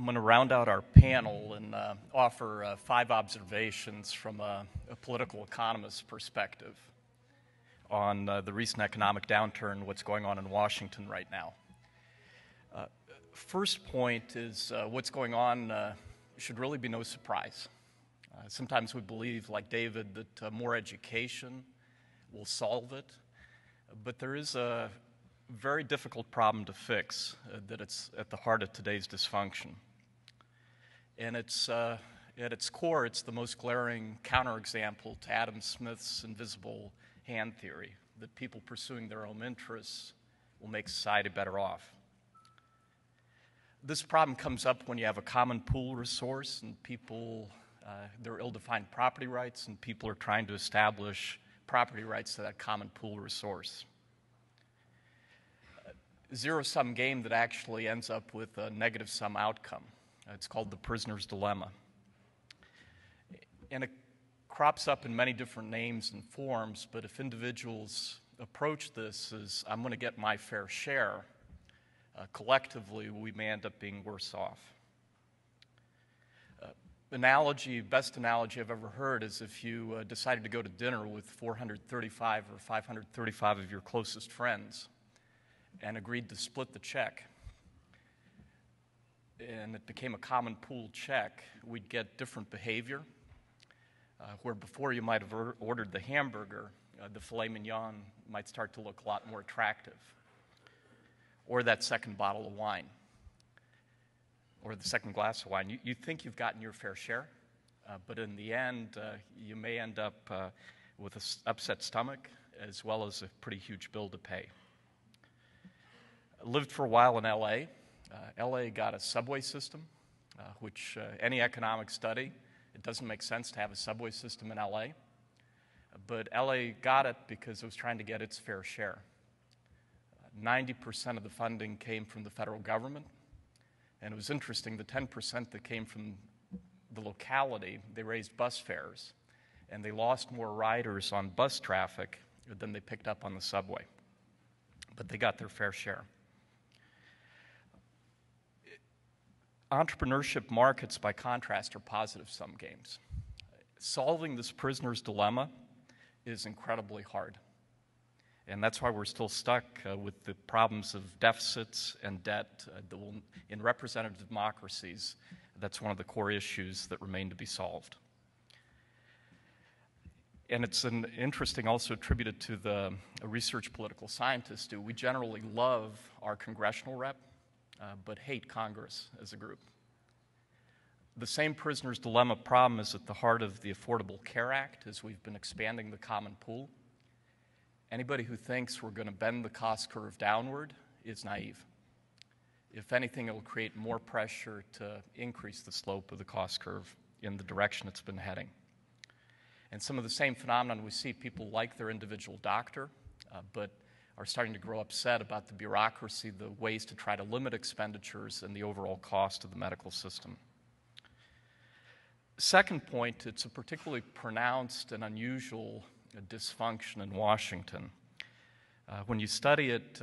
going to round out our panel and offer 5 observations from a political economist's perspective on the recent economic downturn, what's going on in Washington right now. First point is what's going on should really be no surprise. Sometimes we believe, like David, that more education will solve it, but there is a very difficult problem to fix that it's at the heart of today's dysfunction. And it's, at its core, it's the most glaring counterexample to Adam Smith's invisible hand theory, that people pursuing their own interests will make society better off. This problem comes up when you have a common pool resource and people, there are ill-defined property rights, and people are trying to establish property rights to that common pool resource. Zero-sum game that actually ends up with a negative-sum outcome. It's called the prisoner's dilemma. And it crops up in many different names and forms, but if individuals approach this as, I'm going to get my fair share, collectively we may end up being worse off. Best analogy I've ever heard is if you decided to go to dinner with 435 or 535 of your closest friends and agreed to split the check, and it became a common pool check, we'd get different behavior, where before you might have ordered the hamburger, the filet mignon might start to look a lot more attractive, or that second bottle of wine, or the second glass of wine. You think you've gotten your fair share, but in the end, you may end up with an upset stomach, as well as a pretty huge bill to pay. I lived for a while in LA. LA got a subway system, which any economic study, it doesn't make sense to have a subway system in LA. But LA got it because it was trying to get its fair share. 90% of the funding came from the federal government. And it was interesting, the 10% that came from the locality, they raised bus fares. And they lost more riders on bus traffic than they picked up on the subway. But they got their fair share. Entrepreneurship markets, by contrast, are positive-sum games. Solving this prisoner's dilemma is incredibly hard. And that's why we're still stuck with the problems of deficits and debt. In representative democracies, that's one of the core issues that remain to be solved. And it's interesting, also attributed to a research political scientist, we generally love our congressional rep, but hate Congress as a group. The same prisoner's dilemma problem is at the heart of the Affordable Care Act as we've been expanding the common pool. Anybody who thinks we're going to bend the cost curve downward is naive. If anything, it will create more pressure to increase the slope of the cost curve in the direction it's been heading. And some of the same phenomenon we see, people like their individual doctor, but are starting to grow upset about the bureaucracy, the ways to try to limit expenditures and the overall cost of the medical system. Second point, it's a particularly pronounced and unusual dysfunction in Washington. When you study it,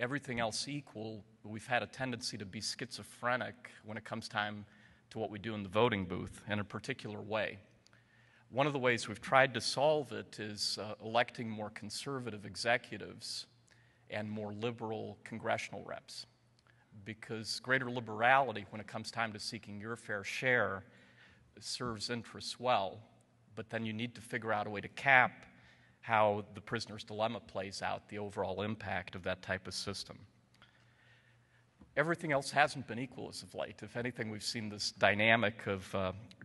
everything else equal, we've had a tendency to be schizophrenic when it comes time to what we do in the voting booth in a particular way. One of the ways we've tried to solve it is electing more conservative executives and more liberal congressional reps, because greater liberality when it comes time to seeking your fair share serves interests well, but then you need to figure out a way to cap how the prisoner's dilemma plays out, the overall impact of that type of system. Everything else hasn't been equal as of late. If anything, we've seen this dynamic of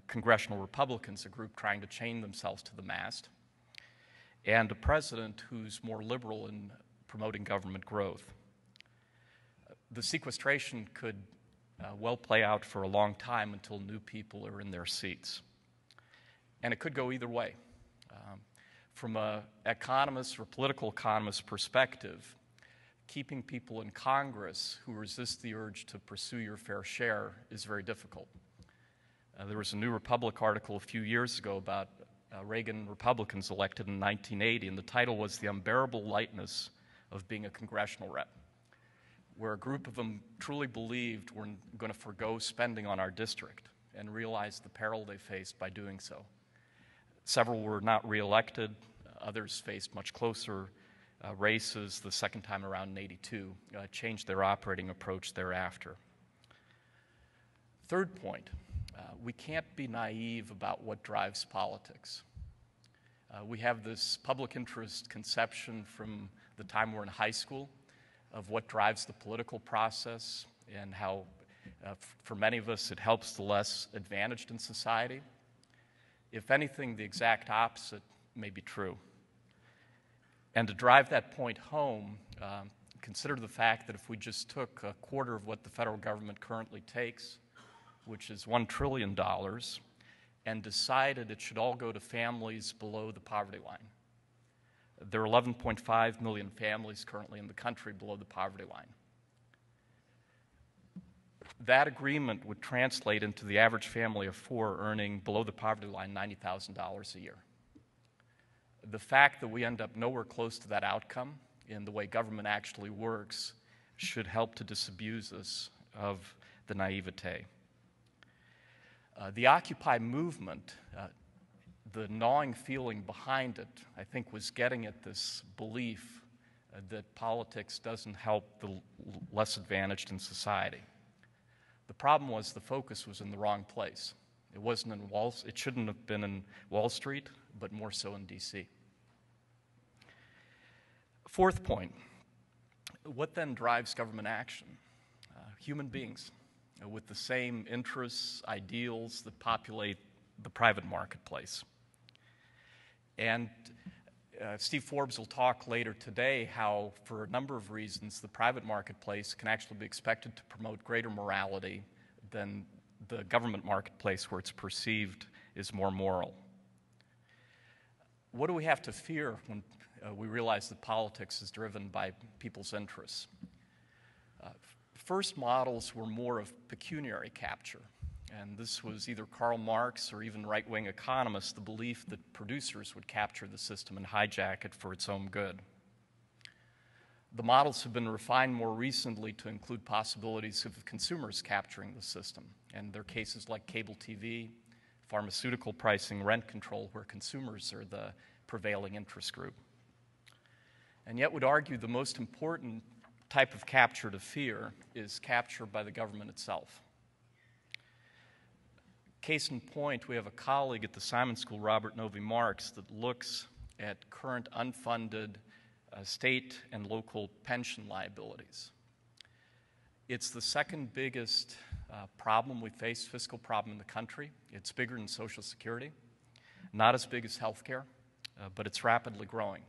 congressional Republicans, a group trying to chain themselves to the mast, and a president who's more liberal in promoting government growth. The sequestration could well play out for a long time until new people are in their seats. And it could go either way. From an economist or political economist perspective, keeping people in Congress who resist the urge to pursue your fair share is very difficult. There was a New Republic article a few years ago about Reagan Republicans elected in 1980, and the title was "The Unbearable Lightness of Being a Congressional Rep." where a group of them truly believed we're going to forgo spending on our district and realized the peril they faced by doing so. Several were not reelected. Others faced much closer races the second time around in '82, changed their operating approach thereafter. Third point, we can't be naive about what drives politics. We have this public interest conception from the time we're in high school of what drives the political process and how, for many of us, it helps the less advantaged in society. If anything, the exact opposite may be true. And to drive that point home, consider the fact that if we just took a quarter of what the federal government currently takes, which is $1 trillion, and decided it should all go to families below the poverty line. There are 11.5 million families currently in the country below the poverty line. That agreement would translate into the average family of four earning below the poverty line $90,000 a year. The fact that we end up nowhere close to that outcome in the way government actually works should help to disabuse us of the naivete. The Occupy movement, the gnawing feeling behind it, I think, was getting at this belief that politics doesn't help the less advantaged in society. The problem was the focus was in the wrong place. It wasn't in it shouldn't have been in Wall Street, but more so in D.C. Fourth point, what then drives government action? Human beings with the same interests, ideals that populate the private marketplace. And Steve Forbes will talk later today how, for a number of reasons, the private marketplace can actually be expected to promote greater morality than the government marketplace, where it's perceived is more moral. What do we have to fear when we realize that politics is driven by people's interests? First models were more of pecuniary capture, and this was either Karl Marx or even right-wing economists, the belief that producers would capture the system and hijack it for its own good. The models have been refined more recently to include possibilities of consumers capturing the system, and there are cases like cable TV, pharmaceutical pricing, rent control, where consumers are the prevailing interest group. And yet would argue the most important type of capture to fear is capture by the government itself. Case in point, we have a colleague at the Simon School, Robert Novi Marks, that looks at current unfunded state and local pension liabilities. It's the second biggest problem we face, fiscal problem in the country. It's bigger than Social Security, not as big as healthcare, but it's rapidly growing.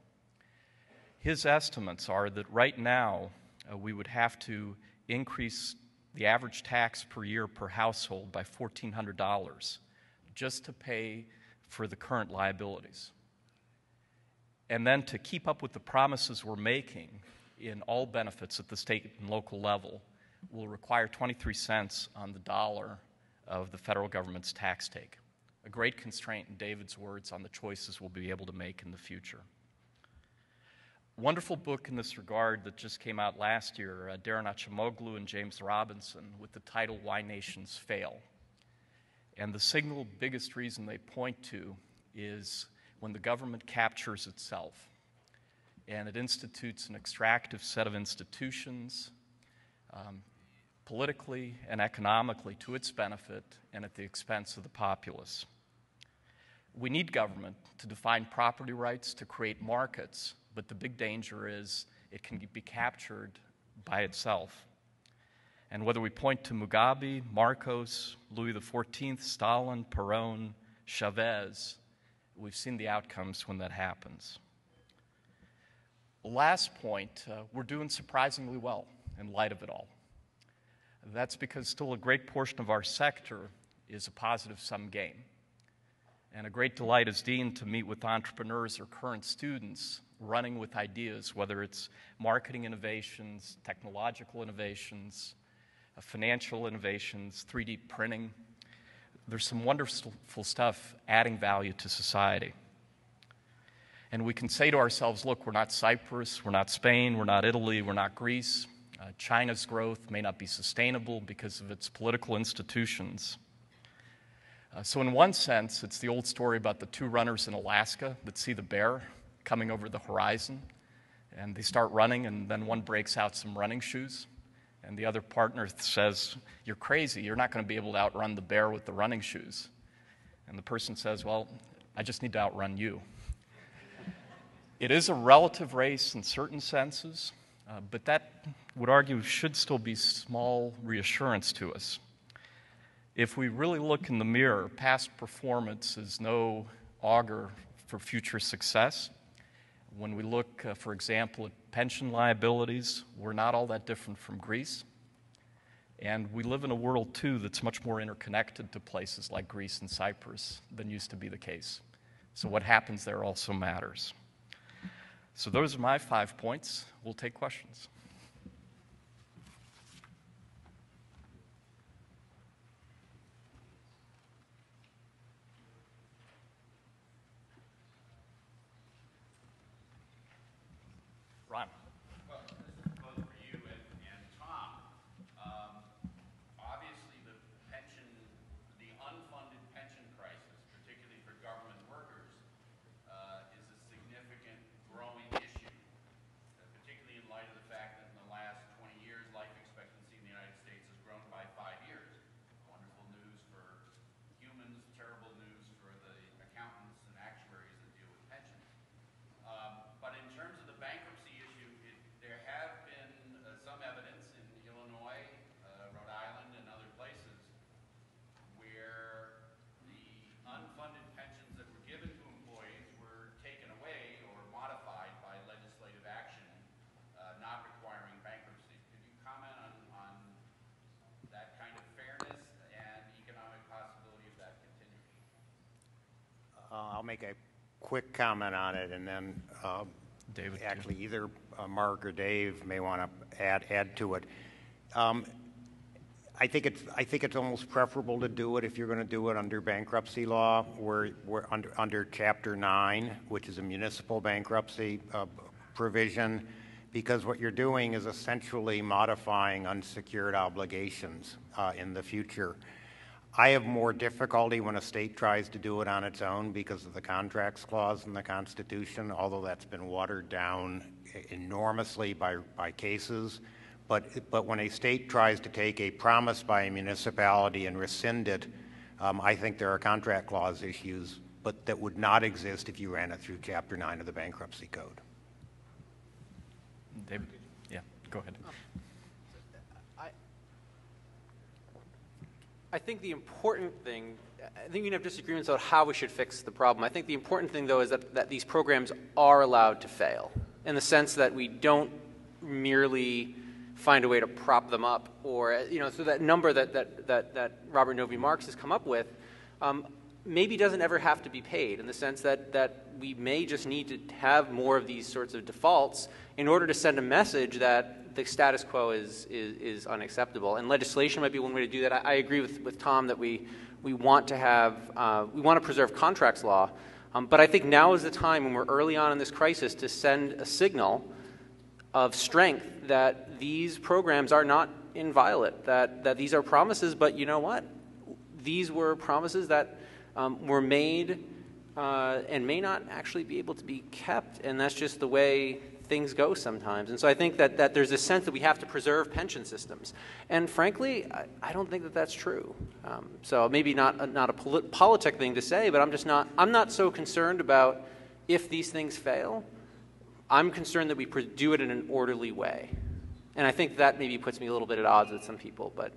His estimates are that right now we would have to increase the average tax per year per household by $1,400 just to pay for the current liabilities. And then to keep up with the promises we're making in all benefits at the state and local level will require 23 cents on the dollar of the federal government's tax take. A great constraint, in David's words, on the choices we'll be able to make in the future. Wonderful book in this regard that just came out last year, Darren Acemoglu and James Robinson, with the title Why Nations Fail. And the single biggest reason they point to is when the government captures itself and it institutes an extractive set of institutions politically and economically to its benefit and at the expense of the populace. We need government to define property rights, to create markets, but the big danger is it can be captured by itself. And whether we point to Mugabe, Marcos, Louis XIV, Stalin, Perón, Chavez, we've seen the outcomes when that happens. Last point, we're doing surprisingly well in light of it all. That's because still a great portion of our sector is a positive-sum game. And a great delight as dean to meet with entrepreneurs or current students running with ideas, whether it's marketing innovations, technological innovations, financial innovations, 3D printing. There's some wonderful stuff adding value to society. And we can say to ourselves, look, we're not Cyprus, we're not Spain, we're not Italy, we're not Greece. China's growth may not be sustainable because of its political institutions. So in one sense, it's the old story about the two runners in Alaska that see the bear coming over the horizon, and they start running, and then one breaks out some running shoes, and the other partner says, "You're crazy, you're not going to be able to outrun the bear with the running shoes." And the person says, "Well, I just need to outrun you." It is a relative race in certain senses, but that would argue should still be small reassurance to us. If we really look in the mirror, past performance is no augur for future success. When we look, for example, at pension liabilities, we're not all that different from Greece. And we live in a world, too, that's much more interconnected to places like Greece and Cyprus than used to be the case. So what happens there also matters. So those are my 5 points. We'll take questions. Ron. Well, this is both for you and Tom. Obviously, the unfunded pension crisis, particularly for government workers, is a significant growing issue, particularly in light of the fact that in the last 20 years, life expectancy in the United States has grown by 5 years. Wonderful news for humans, terrible news for the accountants and actuaries that deal with pensions. But in terms of the bankruptcy issue, there have been some evidence in Illinois, Rhode Island, and other places where the unfunded pensions that were given to employees were taken away or modified by legislative action, not requiring bankruptcy. Could you comment on that kind of fairness and economic possibility of that continuing? I'll make a quick comment on it, and then David, actually either Mark or Dave may want to add to it. I think it's almost preferable to do it if you're going to do it under bankruptcy law, where we're under Chapter 9, which is a municipal bankruptcy provision, because what you're doing is essentially modifying unsecured obligations in the future. I have more difficulty when a state tries to do it on its own because of the contracts clause in the Constitution, although that's been watered down enormously by cases. But when a state tries to take a promise by a municipality and rescind it, I think there are contract clause issues, but that would not exist if you ran it through Chapter 9 of the Bankruptcy Code. David? Yeah, go ahead. I think the important thing, I think we can have disagreements about how we should fix the problem. I think the important thing, though, is that these programs are allowed to fail in the sense that we don't merely find a way to prop them up, or, so that number that Robert Novi Marx has come up with maybe doesn't ever have to be paid, in the sense that we may just need to have more of these sorts of defaults in order to send a message that the status quo is unacceptable. And legislation might be one way to do that. I agree with Tom that we want to preserve contracts law, but I think now is the time, when we're early on in this crisis, to send a signal of strength that these programs are not inviolate, that these are promises, but you know what? These were promises that were made and may not actually be able to be kept, and that's just the way things go sometimes. And so I think that there's a sense that we have to preserve pension systems. And frankly, I don't think that that's true. So maybe not a politic thing to say, but I'm not so concerned about if these things fail. I'm concerned that we do it in an orderly way. And I think that maybe puts me a little bit at odds with some people, but